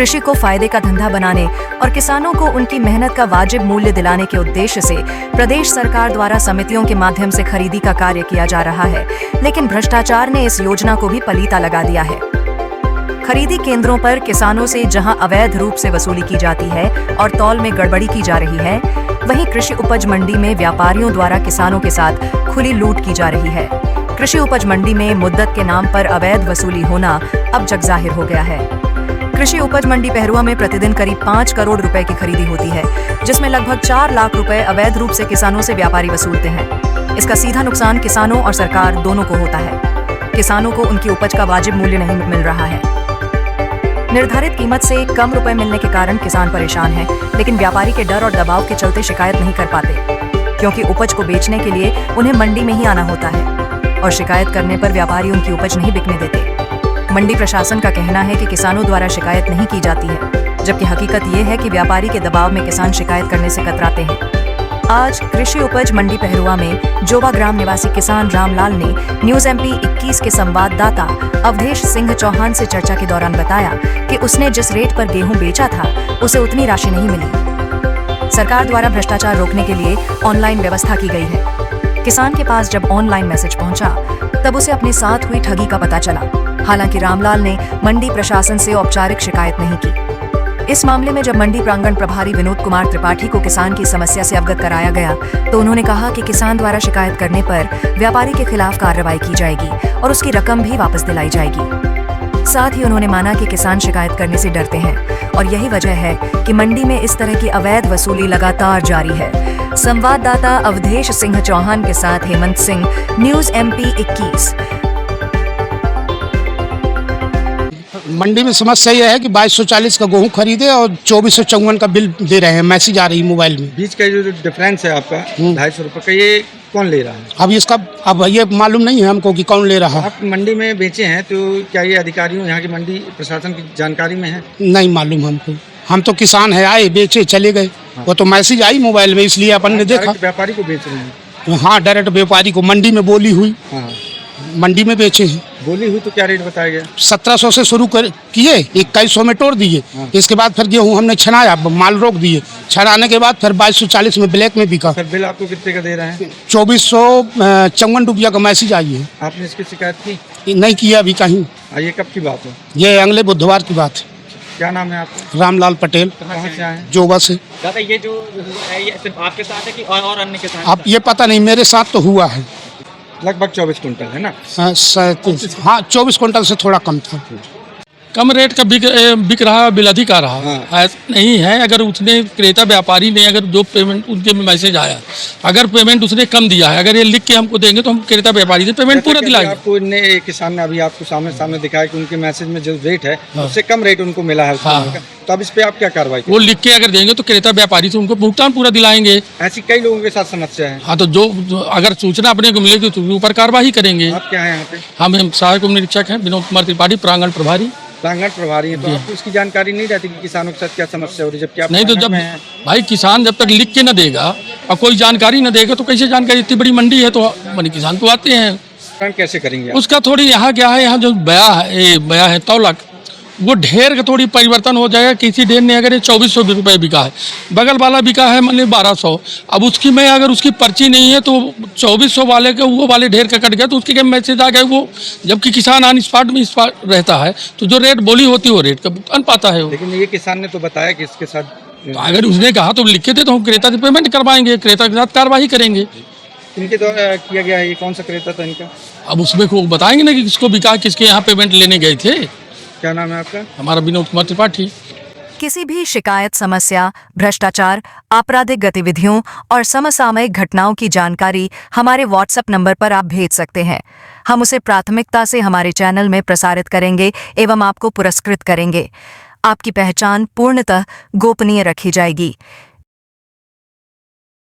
कृषि को फायदे का धंधा बनाने और किसानों को उनकी मेहनत का वाजिब मूल्य दिलाने के उद्देश्य से प्रदेश सरकार द्वारा समितियों के माध्यम से खरीदी का कार्य किया जा रहा है, लेकिन भ्रष्टाचार ने इस योजना को भी पलीता लगा दिया है। खरीदी केंद्रों पर किसानों से जहां अवैध रूप से वसूली की जाती है और तौल में गड़बड़ी की जा रही है, वहीं कृषि उपज मंडी में व्यापारियों द्वारा किसानों के साथ खुली लूट की जा रही है। कृषि उपज मंडी में मुद्दत के नाम पर अवैध वसूली होना अब जग जाहिर हो गया है। कृषि उपज मंडी पहरुआ में प्रतिदिन करीब 5 करोड़ रुपए की खरीदी होती है, जिसमें लगभग 4 लाख रुपए अवैध रूप से किसानों से व्यापारी वसूलते हैं। इसका सीधा नुकसान किसानों और सरकार दोनों को होता है। किसानों को उनकी उपज का वाजिब मूल्य नहीं मिल रहा है। निर्धारित कीमत से कम रुपए मिलने के कारण किसान परेशान है, लेकिन व्यापारी के डर और दबाव के चलते शिकायत नहीं कर पाते, क्योंकि उपज को बेचने के लिए उन्हें मंडी में ही आना होता है और शिकायत करने पर व्यापारी उनकी उपज नहीं बिकने देते। मंडी प्रशासन का कहना है कि किसानों द्वारा शिकायत नहीं की जाती है, जबकि हकीकत ये है कि व्यापारी के दबाव में किसान शिकायत करने से कतराते हैं। आज कृषि उपज मंडी पहरुआ में जोबा ग्राम निवासी किसान रामलाल ने न्यूज MP 21 के संवाददाता अवधेश सिंह चौहान से चर्चा के दौरान बताया कि उसने जिस रेट पर गेहूं बेचा था, उसे उतनी राशि नहीं मिली। सरकार द्वारा भ्रष्टाचार रोकने के लिए ऑनलाइन व्यवस्था की गई है। किसान के पास जब ऑनलाइन मैसेज पहुंचा, तब उसे अपने साथ हुई ठगी का पता चला। हालांकि रामलाल ने मंडी प्रशासन से औपचारिक शिकायत नहीं की। इस मामले में जब मंडी प्रांगण प्रभारी विनोद कुमार त्रिपाठी को किसान की समस्या से अवगत कराया गया, तो उन्होंने कहा कि किसान द्वारा शिकायत करने पर व्यापारी के खिलाफ कार्रवाई की जाएगी और उसकी रकम भी वापस दिलाई जाएगी। साथ ही उन्होंने माना कि किसान शिकायत करने से डरते हैं और यही वजह है कि मंडी में इस तरह की अवैध वसूली लगातार जारी है। संवाददाता अवधेश सिंह चौहान के साथ हेमंत सिंह, न्यूज MP 21। मंडी में समस्या यह है कि 2240 का गेहूं खरीदे और 2454 का बिल दे रहे हैं, मैसेज आ रही है मोबाइल में। बीच का जो डिफरेंस है आपका 250 रुपये का, ये कौन ले रहा है? अब इसका ये मालूम नहीं है हमको कि कौन ले रहा है। आप मंडी में बेचे हैं तो क्या ये अधिकारियों यहाँ की मंडी प्रशासन की जानकारी में है? नहीं मालूम हमको, हम तो किसान है, आए बेचे चले गए। वो तो मैसेज आई मोबाइल में, इसलिए अपन ने देखा। व्यापारी को बेच रहे हैं? हाँ, डायरेक्ट व्यापारी को मंडी में बोली हुई, मंडी में बेचे हैं। बोली हुई तो क्या रेट बताया गया? 1700 से शुरू किए, 2100 में तोड़ दिए। इसके बाद फिर गेहूँ हमने छनाया, माल रोक दिए। छनाने के बाद फिर 2240 में ब्लैक में बिका। फिर बिल आपको कितने का दे रहे हैं? 2454 रुपया का मैसेज आई है। आपने इसकी शिकायत की? नहीं किया अभी कहीं। ये कब की बात है? ये अगले बुधवार की बात है। क्या नाम है आपका? रामलाल पटेल। कहाँ से आए? जोबा से। दादा, ये जो है ये सिर्फ आपके साथ है कि और अन्य के साथ? अब ये पता नहीं, मेरे साथ तो हुआ है। लगभग 24 कुंटल है ना? हाँ, 24 कुंटल से थोड़ा कम था। कम रेट का बिक रहा, बिल अधिक आ रहा। ऐसा नहीं है। अगर उसने क्रेता व्यापारी ने अगर जो पेमेंट उनके मैसेज आया, अगर पेमेंट उसने कम दिया है, अगर ये लिख के हमको देंगे तो हम क्रेता व्यापारी से पेमेंट पूरा दिलाएंगे। आपको किसान ने अभी आपको सामने दिखाया कि उनके मैसेज में जो रेट है उससे कम रेट उनको मिला है। तो अब इस पे आप क्या कार्रवाई? वो लिख के अगर देंगे तो क्रेता व्यापारी से उनको भुगतान पूरा दिलाएंगे। ऐसी कई लोगों के साथ समस्या है। हाँ, तो जो अगर सूचना अपने को मिलेगी तो ऊपर कार्रवाई करेंगे। आप क्या है यहाँ पे? हम सहायक निरीक्षक हैं, विनोद कुमार त्रिपाठी, प्रांगण प्रभारी। प्रांगण प्रभारी है, तो आपको इसकी जानकारी नहीं रहती कि किसानों के साथ क्या समस्या हो रही है? जबकि आप नहीं, तो जब भाई किसान जब तक लिख के न देगा और कोई जानकारी न देगा तो कैसे जानकारी? इतनी बड़ी मंडी है तो किसान तो आते हैं। कैसे करेंगे उसका थोड़ी यहाँ क्या है, यहाँ जो बया है तौलक, वो ढेर का थोड़ी परिवर्तन हो जाएगा। किसी ढेर ने अगर ये 2400 रुपये बिका है, बगल वाला बिका है मतलब 1200, अब उसकी में अगर उसकी पर्ची नहीं है तो 2400 वाले के वो वाले ढेर का कट गया तो उसके क्या मैसेज आ गया वो, जबकि किसान ऑन स्पॉट में रहता है तो जो रेट बोली होती है वो रेट का भुगतान पाता है। लेकिन ये किसान ने तो बताया कि इसके साथ, तो अगर उसने कहा तो लिखे थे तो हम क्रेता से पेमेंट करवाएंगे, क्रेता के साथ कार्रवाई करेंगे। इनके द्वारा किया गया है, ये कौन सा क्रेता था इनका? अब उसमें को बताएंगे ना कि किसको बिका, किसके यहाँ पेमेंट लेने गए थे। क्या नाम है आपका? हमारा विनोद कुमार त्रिपाठी। किसी भी शिकायत, समस्या, भ्रष्टाचार, आपराधिक गतिविधियों और समसामयिक घटनाओं की जानकारी हमारे WhatsApp नंबर पर आप भेज सकते हैं। हम उसे प्राथमिकता से हमारे चैनल में प्रसारित करेंगे एवं आपको पुरस्कृत करेंगे। आपकी पहचान पूर्णतः गोपनीय रखी जाएगी।